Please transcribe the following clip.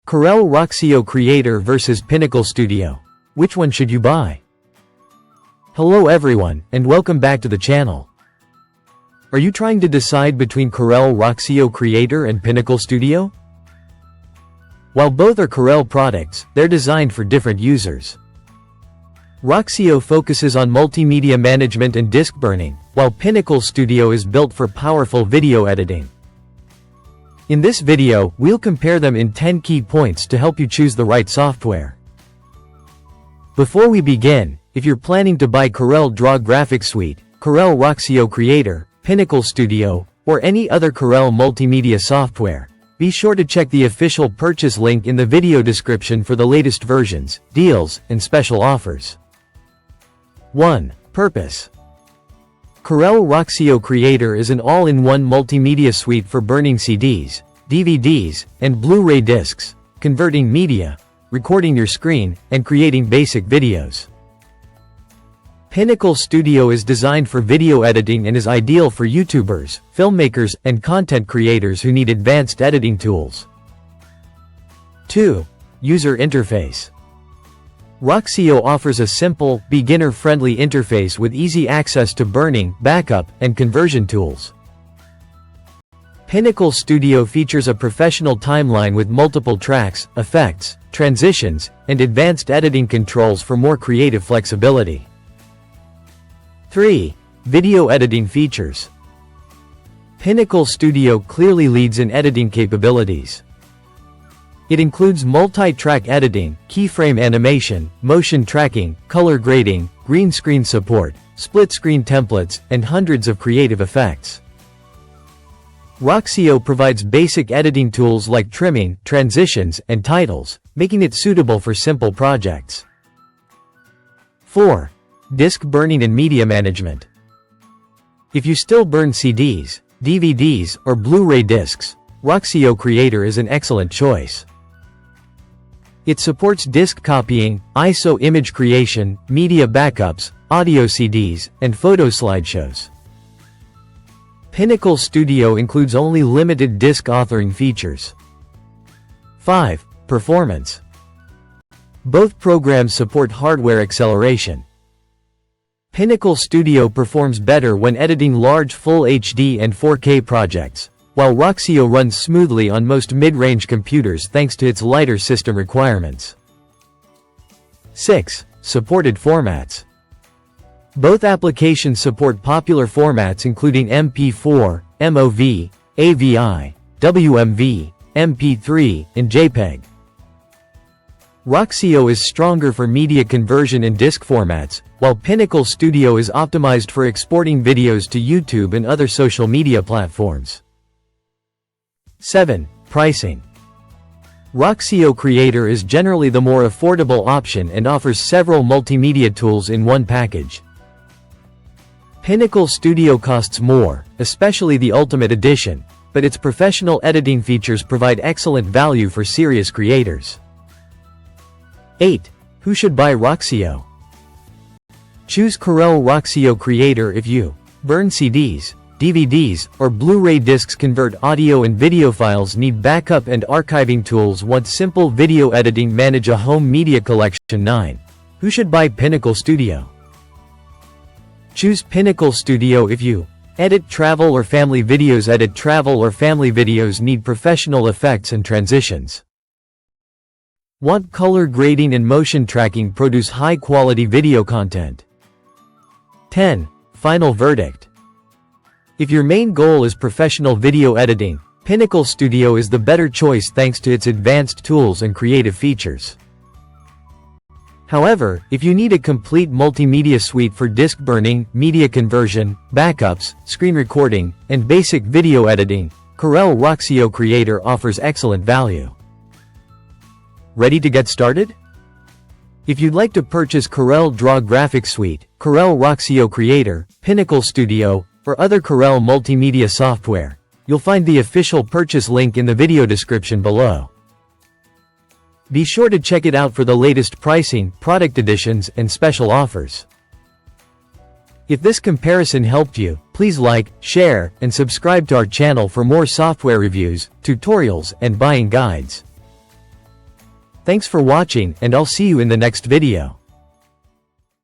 Corel Roxio Creator versus Pinnacle Studio. Which one should you buy? Hello everyone, and welcome back to the channel. Are you trying to decide between Corel Roxio Creator and Pinnacle Studio? While both are Corel products, they're designed for different users. Roxio focuses on multimedia management and disk burning, while Pinnacle Studio is built for powerful video editing. In this video, we'll compare them in 10 key points to help you choose the right software. Before we begin, if you're planning to buy Corel Draw Graphics Suite, Corel Roxio Creator, Pinnacle Studio, or any other Corel multimedia software, be sure to check the official purchase link in the video description for the latest versions, deals, and special offers. 1. Purpose. Corel Roxio Creator is an all-in-one multimedia suite for burning CDs, DVDs, and Blu-ray discs, converting media, recording your screen, and creating basic videos. Pinnacle Studio is designed for video editing and is ideal for YouTubers, filmmakers, and content creators who need advanced editing tools. 2. User interface. Roxio offers a simple, beginner-friendly interface with easy access to burning, backup, and conversion tools. Pinnacle Studio features a professional timeline with multiple tracks, effects, transitions, and advanced editing controls for more creative flexibility. 3. Video editing features. Pinnacle Studio clearly leads in editing capabilities. It includes multi-track editing, keyframe animation, motion tracking, color grading, green screen support, split-screen templates, and hundreds of creative effects. Roxio provides basic editing tools like trimming, transitions, and titles, making it suitable for simple projects. 4. Disk burning and media management. If you still burn CDs, DVDs, or Blu-ray discs, Roxio Creator is an excellent choice. It supports disk copying, ISO image creation, media backups, audio CDs, and photo slideshows. Pinnacle Studio includes only limited disk authoring features. 5. Performance. Both programs support hardware acceleration. Pinnacle Studio performs better when editing large Full HD and 4K projects, while Roxio runs smoothly on most mid-range computers thanks to its lighter system requirements. 6. Supported formats. Both applications support popular formats including MP4, MOV, AVI, WMV, MP3, and JPEG. Roxio is stronger for media conversion and disk formats, while Pinnacle Studio is optimized for exporting videos to YouTube and other social media platforms. 7. Pricing. Roxio Creator is generally the more affordable option and offers several multimedia tools in one package. Pinnacle Studio costs more, especially the Ultimate Edition, but its professional editing features provide excellent value for serious creators. 8. Who should buy Roxio? Choose Corel Roxio Creator if you burn CDs, DVDs, or Blu-ray discs, convert audio and video files, need backup and archiving tools, want simple video editing, manage a home media collection. 9. Who should buy Pinnacle Studio? Choose Pinnacle Studio if you edit travel or family videos. Edit travel or family videos, need professional effects and transitions. Want color grading and motion tracking, produce high-quality video content. 10. Final verdict. If your main goal is professional video editing, Pinnacle Studio is the better choice thanks to its advanced tools and creative features. However, if you need a complete multimedia suite for disk burning, media conversion, backups, screen recording, and basic video editing, Corel Roxio Creator offers excellent value. Ready to get started? If you'd like to purchase Corel Draw Graphics Suite, Corel Roxio Creator, Pinnacle Studio, or other Corel multimedia software, you'll find the official purchase link in the video description below. Be sure to check it out for the latest pricing, product editions, and special offers. If this comparison helped you, please like, share, and subscribe to our channel for more software reviews, tutorials, and buying guides. Thanks for watching, and I'll see you in the next video.